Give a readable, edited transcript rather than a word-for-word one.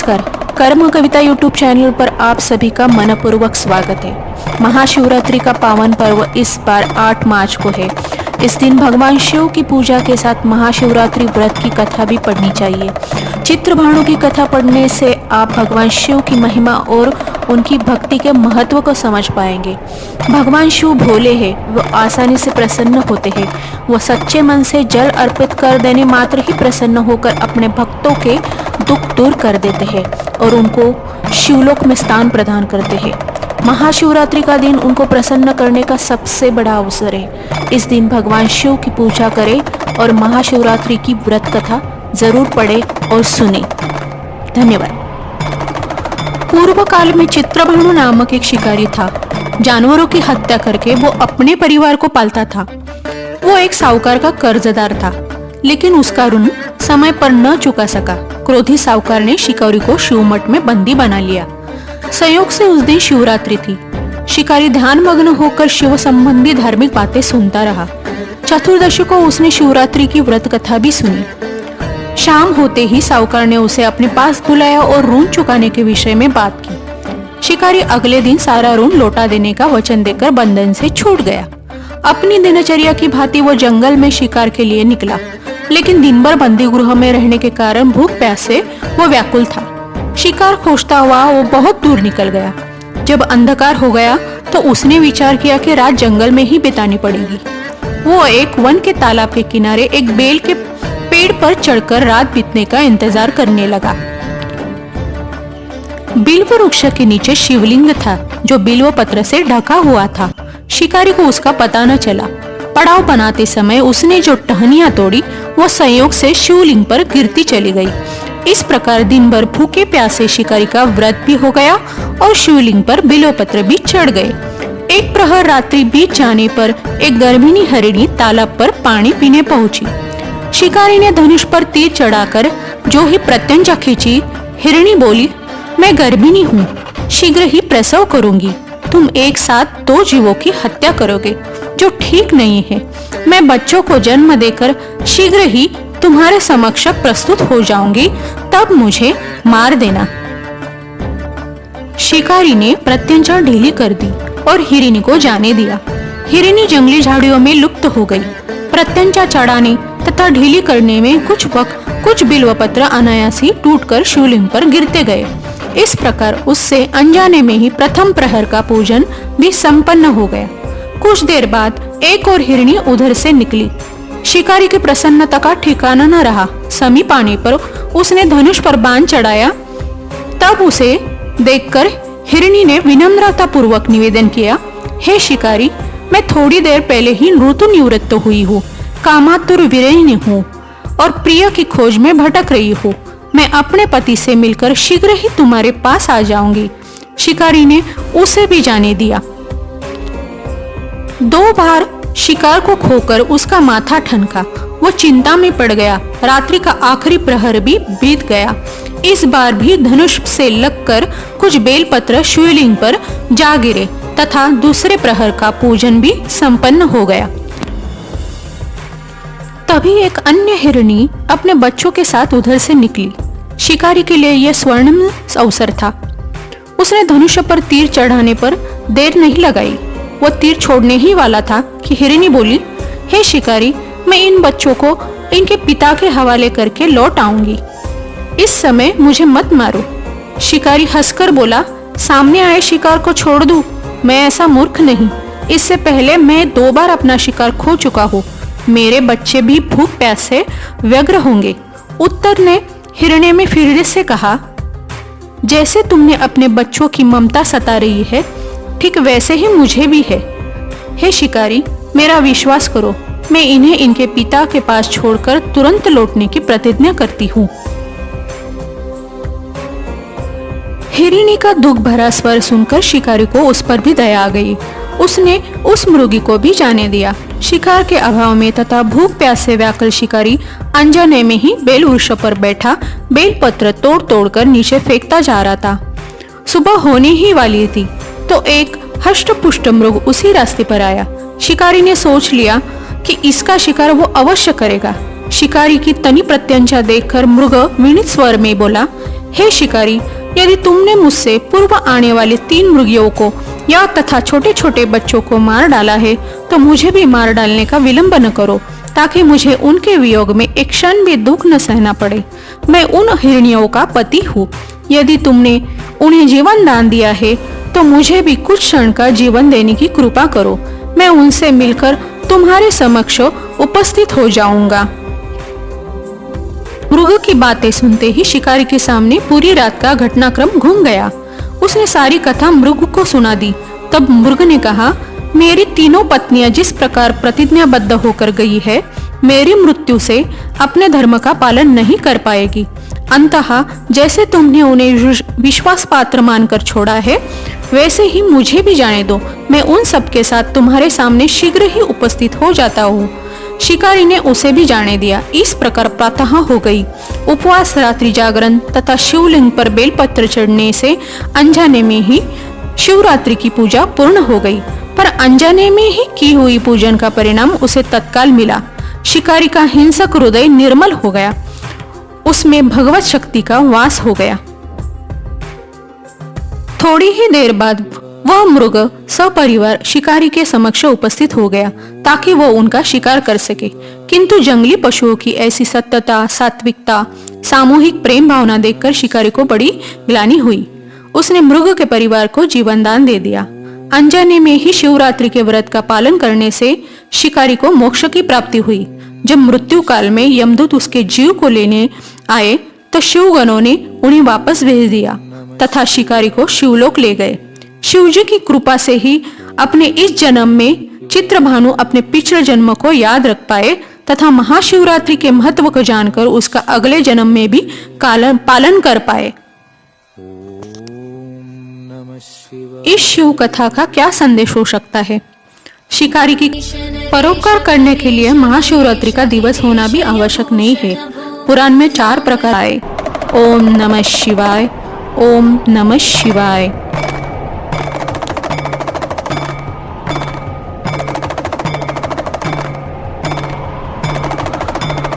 नमस्कार। कर्म कविता YouTube channel पर आप सभी का मनपूर्वक स्वागत है। महाशिवरात्रि का पावन पर्व इस बार 8 मार्च को है। इस दिन भगवान शिव की पूजा के साथ महाशिवरात्रि व्रत की कथा भी पढ़नी चाहिए। चित्रभानु की कथा पढ़ने से आप भगवान शिव की महिमा और उनकी भक्ति के महत्व को समझ पाएंगे। भगवान शिव भोले हैं, वो आसानी से प्रसन्न होते हैं। वो सच्चे मन से जल अर्पित कर देने मात्र ही प्रसन्न होकर अपने भक्तों के दुख दूर कर देते हैं और उनको शिवलोक में स्थान प्रदान करते हैं। महाशिवरात्रि का दिन उनको प्रसन्न करने का सबसे बड़ा अवसर है। इस दिन भगवान शिव की पूजा करें और महाशिवरात्रि की व्रत कथा जरूर पढ़ें और सुने। धन्यवाद। पूर्व काल में चित्रभानु नामक एक शिकारी था। जानवरों की हत्या करके वो अपने परिवार को पालता था। वो एक साहूकार का कर्जदार था, लेकिन उसका ऋण समय पर न चुका सका। क्रोधी साहूकार ने शिकारी को शिवमठ में बंदी बना लिया। संयोग से उस दिन शिवरात्रि थी। शिकारी ध्यानमग्न होकर शिव संबंधी धार्मिक बातें सुनता रहा। चतुर्दशी को उसने शिवरात्रि की व्रत कथा भी सुनी। शाम होते ही साहूकार ने उसे अपने पास बुलाया और ऋण चुकाने के विषय में बात की। शिकारी अगले दिन सारा ऋण लौटा देने का वचन देकर बंधन से छूट गया। अपनी दिनचर्या की भांति वो जंगल में शिकार के लिए निकला, लेकिन दिन भर बंदी गृह में रहने के कारण भूख प्यास से वो व्याकुल था। शिकार खोजता हुआ वो बहुत दूर निकल गया। जब अंधकार हो गया तो उसने विचार किया कि रात जंगल में ही बितानी पड़ेगी। वो एक वन के तालाब के किनारे एक बेल के पेड़ पर चढ़कर रात बीतने का इंतजार करने लगा। बिल्व वृक्ष के नीचे शिवलिंग था, जो बिल्व पत्र से ढका हुआ था। शिकारी को उसका पता न चला। पड़ाव बनाते समय उसने जो टहनियां तोड़ी वो संयोग से शिवलिंग पर गिरती चली गई। इस प्रकार दिन भर भूखे प्यासे शिकारी का व्रत भी हो गया और शिवलिंग पर बिल्व पत्र भी चढ़ गए। एक प्रहर रात्रि बीत जाने पर एक गर्भिणी हरिणी तालाब पर पानी पीने पहुंची। शिकारी ने धनुष पर तीर चढ़ाकर जो ही प्रत्यंचा खींची। हिरणी बोली, मैं गर्भिणी हूँ, शीघ्र ही प्रसव करूंगी। तुम एक साथ 2 जीवों की हत्या करोगे, जो ठीक नहीं है। मैं बच्चों को जन्म देकर शीघ्र ही तुम्हारे समक्ष प्रस्तुत हो जाऊंगी, तब मुझे मार देना। शिकारी ने प्रत्यंचा ढीली कर दी और हिरणी को जाने दिया। हिरणी जंगली झाड़ियों में लुप्त हो गई। प्रत्यंचा चढ़ाने तथा ढीली करने में कुछ बिल्वपत्र अनायासी टूटकर शिवलिंग पर गिरते गए। इस प्रकार उससे अनजाने में ही प्रथम प्रहर का पूजन भी संपन्न हो गया। कुछ देर बाद एक और हिरणी उधर से निकली। शिकारी की प्रसन्नता का ठिकाना न रहा। समीप आने पर उसने धनुष पर बाण चढ़ाया। तब उसे देखकर हिरणी ने विनम्रता पूर्वक निवेदन किया, हे शिकारी, मैं थोड़ी देर पहले ही ऋतु निवृत्त हुई हूँ, कामातुर वीरिणी हूँ और प्रिय की खोज में भटक रही हूँ। मैं अपने पति से मिलकर शीघ्र ही तुम्हारे पास आ जाऊंगी। शिकारी ने उसे भी जाने दिया। 2 बार शिकार को खोकर उसका माथा ठनका। वो चिंता में पड़ गया। रात्रि का आखिरी प्रहर भी बीत गया। इस बार भी धनुष से लगकर कुछ बेलपत्र शिवलिंग पर जा गिरे तथा दूसरे प्रहर का पूजन भी संपन्न हो गया। तभी एक अन्य हिरणी अपने बच्चों के साथ उधर से निकली। शिकारी के लिए यह स्वर्णिम अवसर था। उसने धनुष पर तीर चढ़ाने पर देर नहीं लगाई। वो तीर छोड़ने ही वाला था कि हिरणी बोली, हे शिकारी, मैं इन बच्चों को इनके पिता के हवाले करके लौट आऊंगी। इस समय मुझे मत मारो। शिकारी हंसकर बोला, सामने आए शिकार को छोड़ दूं? मैं ऐसा मूर्ख नहीं। इससे पहले मैं 2 बार अपना शिकार खो चुका हूँ। मेरे बच्चे भी भूख प्यास से व्यग्र होंगे। उत्तर ने हिरण्य में फिर से कहा, जैसे तुमने अपने बच्चों की ममता सता रही है, ठीक वैसे ही मुझे भी है। हे शिकारी, मेरा विश्वास करो, मैं इन्हें इनके पिता के पास छोड़कर तुरंत लौटने की प्रतिज्ञा करती हूँ। हिरणी का दुख भरा स्वर सुनकर शिकारी को उस पर भी दया आ गई। उसने उस मृगी को भी जाने दिया। शिकार के अभाव में तथा भूख प्यास से व्याकुल शिकारी अनजाने में ही बेल वृक्ष पर बैठा बेल पत्र तोड़ तोड़कर नीचे फेंकता जा रहा था। सुबह होने ही वाली थी तो एक हष्ट पुष्ट मृग उसी रास्ते पर आया। शिकारी ने सोच लिया कि इसका शिकार वो अवश्य करेगा। शिकारी की तनी प्रत्यंचा देखकर मृग विनीत स्वर में बोला, हे शिकारी, यदि तुमने मुझसे पूर्व आने वाले 3 मृगियों को या तथा छोटे छोटे बच्चों को मार डाला है तो मुझे भी मार डालने का विलंब न करो, ताकि मुझे उनके वियोग में एक क्षण भी दुख न सहना पड़े। मैं उन हिरनियों का पति हूँ। यदि तुमने उन्हें जीवन दान दिया है तो मुझे भी कुछ क्षण का जीवन देने की कृपा करो। मैं उनसे मिलकर तुम्हारे समक्ष उपस्थित हो जाऊंगा। मृग की बातें सुनते ही शिकारी के सामने पूरी रात का घटनाक्रम घूम गया। उसने सारी कथा मृग को सुना दी। तब मृग ने कहा, मेरी तीनों पत्नियां जिस प्रकार प्रतिज्ञाबद्ध होकर गई है, मेरी मृत्यु से अपने धर्म का पालन नहीं कर पाएगी। अंततः जैसे तुमने उन्हें विश्वास पात्र मानकर छोड़ा है, वैसे ही मुझे भी जाने दो। मैं उन सब के साथ तुम्हारे सामने शीघ्र ही उपस्थित हो जाता हूँ। शिकारी ने उसे भी जाने दिया। इस प्रकार प्रातः हो गई। उपवास, रात्रि जागरण तथा शिवलिंग पर बेलपत्र चढ़ने से अनजाने में ही शिवरात्रि की पूजा पूर्ण हो गई। पर अनजाने में ही की हुई पूजन का परिणाम उसे तत्काल मिला। शिकारी का हिंसक हृदय निर्मल हो गया, उसमें भगवत शक्ति का वास हो गया। थोड़ी ही देर बाद वह मृग सपरिवार शिकारी के समक्ष उपस्थित हो गया ताकि वह उनका शिकार कर सके। किंतु जंगली पशुओं की ऐसी सत्यता, सात्विकता, सामूहिक प्रेम भावना देखकर शिकारी को बड़ी ग्लानि हुई। उसने मृग के परिवार को जीवन दान दे दिया। अनजाने में ही शिवरात्रि के व्रत का पालन करने से शिकारी को मोक्ष की प्राप्ति हुई। जब मृत्यु काल में यमदूत उसके जीव को लेने आए तो शिवगणों ने उन्हें वापस भेज दिया तथा शिकारी को शिवलोक ले गए। शिवजी की कृपा से ही अपने इस जन्म में चित्रभानु अपने पिछले जन्म को याद रख पाए तथा महाशिवरात्रि के महत्व को जानकर उसका अगले जन्म में भी पालन कर पाए। इस शिव कथा का क्या संदेश हो सकता है? शिकारी की परोपकार करने के लिए महाशिवरात्रि का दिवस होना भी आवश्यक नहीं है। पुराण में 4 प्रकार आए। ओम नमः शिवाय, ओम नमः शिवाय।